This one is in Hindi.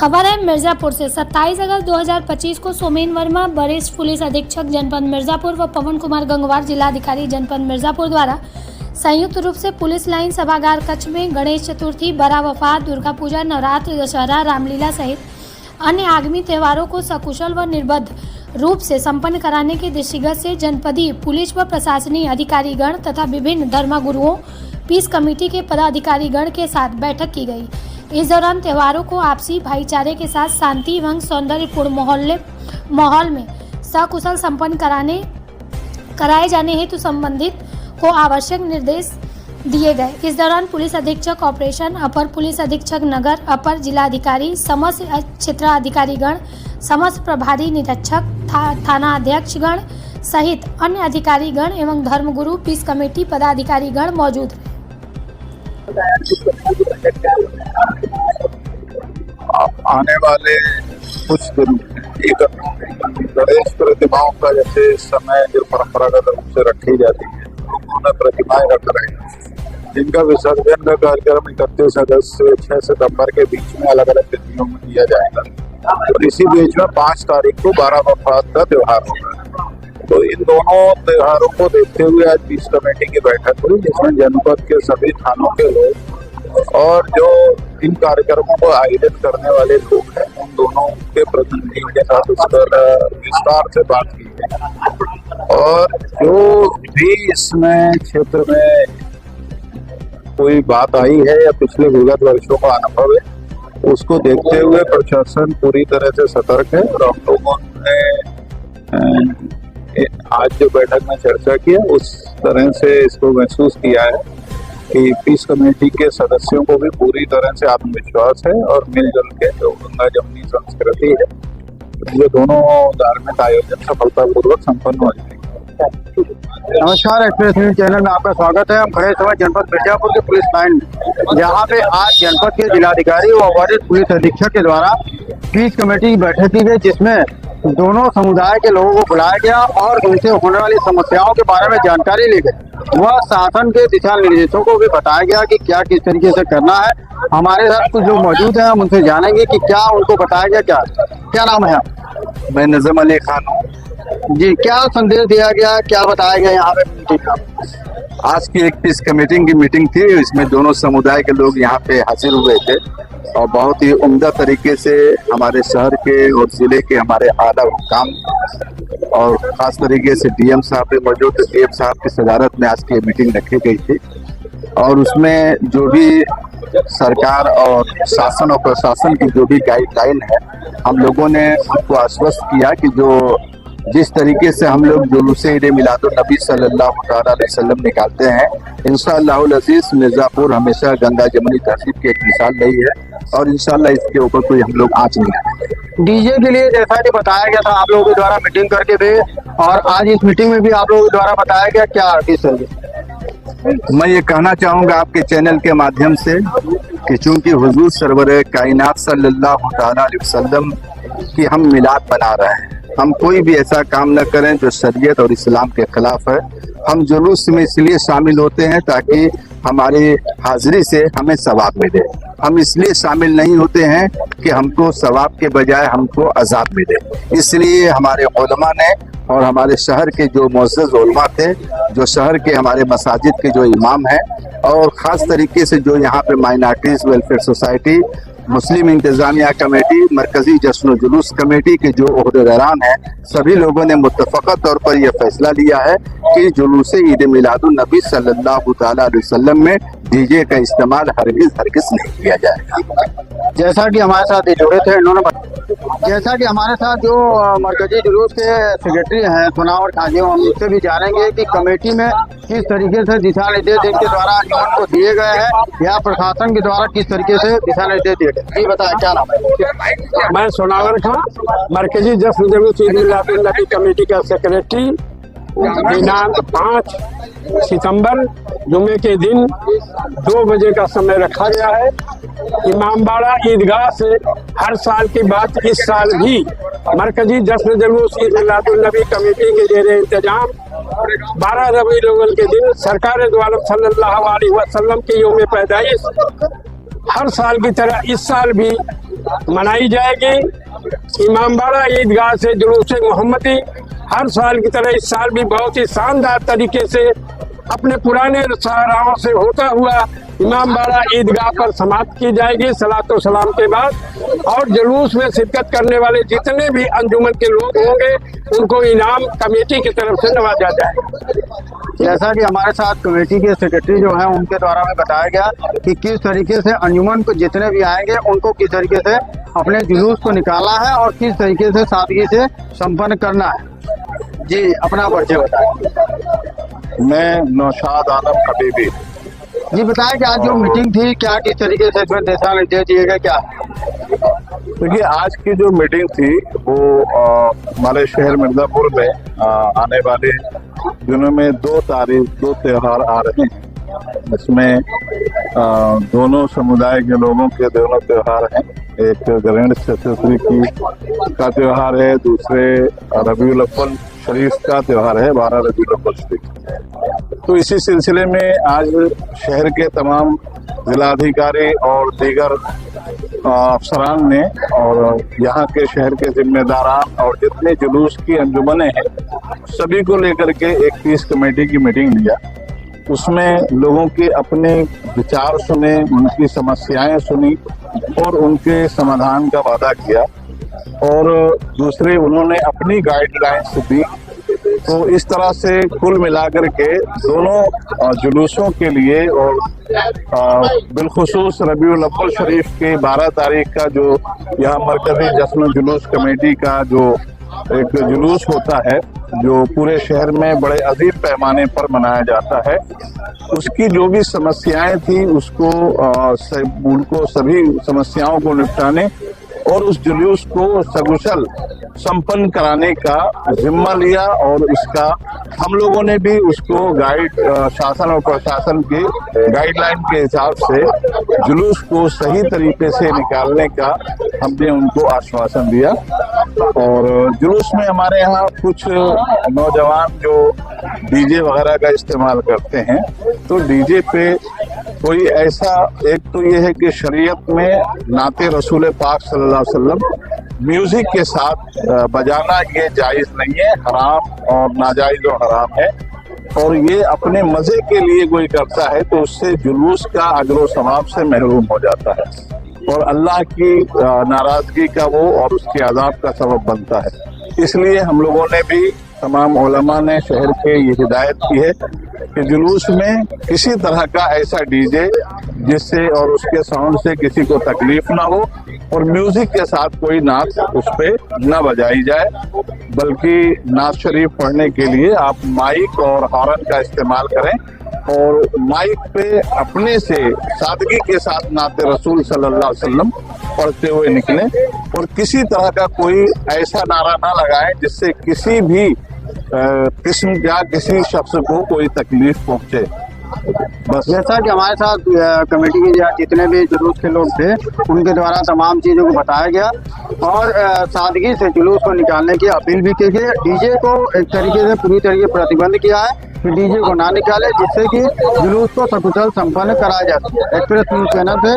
खबर है मिर्जापुर से 27 अगस्त 2025 को सोमेन वर्मा वरिष्ठ पुलिस अधीक्षक जनपद मिर्जापुर व पवन कुमार गंगवार जिलाधिकारी जनपद मिर्जापुर द्वारा संयुक्त रूप से पुलिस लाइन सभागार कक्ष में गणेश चतुर्थी, बड़ा वफात, दुर्गा पूजा, नवरात्र, दशहरा, रामलीला सहित अन्य आगामी त्योहारों को सकुशल व निर्बाध रूप से संपन्न कराने के दृष्टिगत से जनपदीय पुलिस व प्रशासनिक अधिकारीगण तथा विभिन्न धर्मगुरुओं, पीस कमेटी के पदाधिकारीगण के साथ बैठक की गई। इस दौरान त्योहारों को आपसी भाईचारे के साथ शांति एवं सौंदर्यपूर्ण माहौल में सकुशल संपन्न कराए जाने हेतु संबंधित को आवश्यक निर्देश दिए गए। इस दौरान पुलिस अधीक्षक ऑपरेशन, अपर पुलिस अधीक्षक नगर, अपर जिलाधिकारी, समस्त क्षेत्राधिकारीगण, समस्त प्रभारी निरीक्षक, थाना अध्यक्षगण सहित अन्य अधिकारीगण एवं धर्मगुरु, पीस कमेटी पदाधिकारीगण मौजूद रहे। आने वाले कुछ दिन गणेश प्रतिमाओं का जैसे समय जो परंपरागत रूप से रखी जाती है, लोगों ने प्रतिमाएं रख रहे हैं, जिनका विसर्जन का कार्यक्रम 31 अगस्त से 6 सितंबर के बीच में अलग अलग तिथियों में किया जाएगा। और इसी बीच में 5 तारीख को 12 वफात का त्योहार होगा। तो इन दोनों त्योहारों को देखते हुए आज पीस कमेटी की बैठक हुई, जिसमें जनपद के सभी थानों के लोग और जो इन कार्यक्रमों को आयोजित करने वाले लोग हैं, उन दोनों के प्रतिनिधियों के साथ उस पर विस्तार से बात की गई। और जो भी इसमें क्षेत्र में कोई बात आई है या पिछले विगत वर्षों का अनुभव है, उसको देखते हुए प्रशासन पूरी तरह से सतर्क है। और हम लोगों ने आज जो बैठक में चर्चा की है, उस तरह से इसको महसूस किया है कि पीस कमेटी के सदस्यों को भी पूरी तरह से आत्मविश्वास है और मिलजुल के जो गंगा जमुनी संस्कृति है, ये दोनों धार्मिक आयोजन सफलतापूर्वक संपन्न हो जाएंगे। नमस्कार, एक्सप्रेस न्यूज चैनल में आपका स्वागत है। हम खड़े समय जनपद मिर्जापुर के पुलिस लाइन में, जहाँ पे आज जनपद के जिलाधिकारी व वरिष्ठ पुलिस अधीक्षक के द्वारा पीस कमेटी की बैठक की गई, जिसमें दोनों समुदाय के लोगों को बुलाया गया और उनसे होने वाली समस्याओं के बारे में जानकारी ली गई। वह शासन के दिशा निर्देशों को भी बताया गया कि क्या किस तरीके से करना है। हमारे साथ कुछ जो मौजूद हैं, हम उनसे जानेंगे कि क्या उनको बताया गया। क्या नाम है? मैं नजम अली खान हूँ जी। क्या संदेश दिया गया, क्या बताया गया यहाँ पे? आज की एक पीस कमेटी की मीटिंग थी, इसमें दोनों समुदाय के लोग यहाँ पे हाजिर हुए थे और बहुत ही उम्दा तरीके से हमारे शहर के और जिले के हमारे आला हुकाम और खास तरीके से डीएम साहब भी मौजूद थे। डीएम साहब की सदारत में आज की मीटिंग रखी गई थी और उसमें जो भी सरकार और शासन और प्रशासन की जो भी गाइडलाइन है, हम लोगों ने उनको आश्वस्त किया कि जो जिस तरीके से हम लोग जुलूसे ईद मिलादुन नबी सल्लल्लाहु अलैहि वसल्लम निकालते हैं, इंशाअल्लाहुल अज़ीज़ मिर्जापुर हमेशा गंगा जमुनी तहसीब की एक मिसाल रही है और इंशाअल्लाह इसके ऊपर कोई हम लोग आँच नहीं आएंगे। डीजे के लिए जैसा कि बताया गया था, आप लोगों के द्वारा मीटिंग करके थे और आज इस मीटिंग में भी आप लोगों के द्वारा बताया गया, क्या किस तरह? मैं ये कहना चाहूँगा आपके चैनल के माध्यम से कि चूंकि हुजूर सरवर कायनात सल्लल्लाहु अलैहि वसल्लम की हम मिलाद बना रहे हैं, हम कोई भी ऐसा काम न करें जो शरीयत और इस्लाम के खिलाफ है। हम जुलूस में इसलिए शामिल होते हैं ताकि हमारी हाजिरी से हमें सवाब मिले। हम इसलिए शामिल नहीं होते हैं कि हमको सवाब के बजाय हमको अजाब मिले। इसलिए हमारे उलमा ने और हमारे शहर के जो मुअज़्ज़ज़ उलमा थे, जो शहर के हमारे मसाजिद के जो इमाम हैं और ख़ास तरीके से जो यहाँ पे माइनॉरिटीज़ वेलफेयर सोसाइटी, मुस्लिम इंतजामिया कमेटी, मरकजी जश्न जुलूस कमेटी के जो ओहदेदारान हैं, सभी लोगों ने मुत्तफ़क़ा तौर पर यह फैसला लिया है कि जुलूस ईद मिलादुन नबी सल्लल्लाहु अलैहि वसल्लम में डीजे का इस्तेमाल हरगिज़ नहीं किया जाएगा। जैसा कि हमारे साथ ये जुड़े थे, इन्होंने जैसा कि हमारे साथ जो मरकजी जुलूस के सेक्रेटरी हैं सुनावर खाजी, हम उससे भी जानेंगे कि कमेटी में किस तरीके से दिशा निर्देश इनके द्वारा उनको दिए गए हैं या प्रशासन के द्वारा किस तरीके से दिशा निर्देश दिए गए। जी बताएं, क्या नाम है? मैं सुनावर खान, मरकजी जश्न जुलूस ईद मिलादुन नबी कमेटी का सेक्रेटरी। दिनांक 5 सितंबर जुमे के दिन 2 बजे का समय रखा गया है। इमामबाड़ा ईदगाह से हर साल की बात इस साल भी मरकजी जश्न जुलूस ईद मिलादुन नबी कमेटी के जेर इंतजाम 12 रबीउल अव्वल के दिन सरकार दो आलम सल्लल्लाहु अलैहि वसल्लम की यौम पैदाइश हर साल की तरह इस साल भी मनाई जाएगी। इमामबाड़ा ईदगाह से जुलूस मोहम्मदी हर साल की तरह इस साल भी बहुत ही शानदार तरीके से अपने पुराने शाहराहों से होता हुआ इमामबाड़ा ईदगाह पर समाप्त की जाएगी सलातो सलाम के बाद। और जुलूस में शिरकत करने वाले जितने भी अंजुमन के लोग होंगे उनको इनाम कमेटी की तरफ से नवाजा जाएगा। जैसा कि हमारे साथ कमेटी के सेक्रेटरी जो हैं उनके द्वारा हमें बताया गया कि किस तरीके से अंजुमन को जितने भी आएंगे उनको किस तरीके से अपने जुलूस को निकालना है और किस तरीके से सादगी से संपन्न करना है। जी, अपना परिचय बताएं। मैं नौशाद आलम हबीबी। जी बताएं कि आज जो मीटिंग थी क्या किस तरीके से इसमें दिशा निर्देश दिए गए क्या? देखिए, आज की जो मीटिंग थी वो हमारे शहर मिर्जापुर में आने वाले दिनों में 2 त्योहार आ रहे हैं। इसमें दोनों समुदाय के लोगों के दोनों त्योहार हैं। एक गणेश चतुर्थी का त्योहार है, दूसरे रबीउल अव्वल शरीफ का त्योहार है, 12 रबीउल अव्वल शरीफ। तो इसी सिलसिले में आज शहर के तमाम जिलाधिकारी और दीगर अफसरान ने और यहाँ के शहर के जिम्मेदारान और जितने जुलूस की अंजुमनें हैं सभी को लेकर के एक पीस कमेटी की मीटिंग लिया। उसमें लोगों के अपने विचार सुने, उनकी समस्याएं सुनी और उनके समाधान का वादा किया और दूसरे उन्होंने अपनी गाइडलाइंस दी। तो इस तरह से कुल मिलाकर के दोनों जुलूसों के लिए और बिलखुसूस रबीउल अव्वल शरीफ के 12 तारीख का जो यहाँ मरकजी जश्न जुलूस कमेटी का जो एक जुलूस होता है जो पूरे शहर में बड़े अजीम पैमाने पर मनाया जाता है, उसकी जो भी समस्याएं थी उनको सभी समस्याओं को निपटाने और उस जुलूस को सकुशल संपन्न कराने का जिम्मा लिया। और इसका हम लोगों ने भी उसको शासन और प्रशासन के गाइडलाइन के हिसाब से जुलूस को सही तरीके से निकालने का हमने उनको आश्वासन दिया। और जुलूस में हमारे यहाँ कुछ नौजवान जो डीजे वगैरह का इस्तेमाल करते हैं, तो डीजे पे कोई ऐसा, एक तो ये है कि शरीयत में नाते रसूल पाक सल्लल्लाहु अलैहि वसल्लम म्यूजिक के साथ बजाना ये जायज नहीं है, हराम और नाजायज और हराम है। और ये अपने मजे के लिए कोई करता है तो उससे जुलूस का अजर सवाब से महरूम हो जाता है और अल्लाह की नाराजगी का वो और उसके अजाब का सबब बनता है। इसलिए हम लोगों ने भी, तमाम उलमा ने शहर के ये हिदायत की है कि जुलूस में किसी तरह का ऐसा डीजे जिससे और उसके साउंड से किसी को तकलीफ ना हो और म्यूजिक के साथ कोई नात उस पे न बजाई जाए, बल्कि नात शरीफ पढ़ने के लिए आप माइक और हॉर्न का इस्तेमाल करें और माइक पे अपने से सादगी के साथ नाते रसूल सल्लल्लाहु अलैहि वसल्लम पढ़ते हुए निकलें और किसी तरह का कोई ऐसा नारा ना लगाएं जिससे किसी भी किस्म का किसी शख्स को कोई तकलीफ पहुंचे। बस जैसा कि हमारे साथ कमेटी के जितने भी जुलूस के लोग थे उनके द्वारा तमाम चीज़ों को बताया गया और सादगी से जुलूस को निकालने की अपील भी की गई। डीजे को एक तरीके से पूरी तरीके प्रतिबंध किया है कि डीजे को ना निकाले, जिससे कि जुलूस को सकुशल संपन्न कराया जा सके। एक्सप्रेस न्यूज़ चैनल से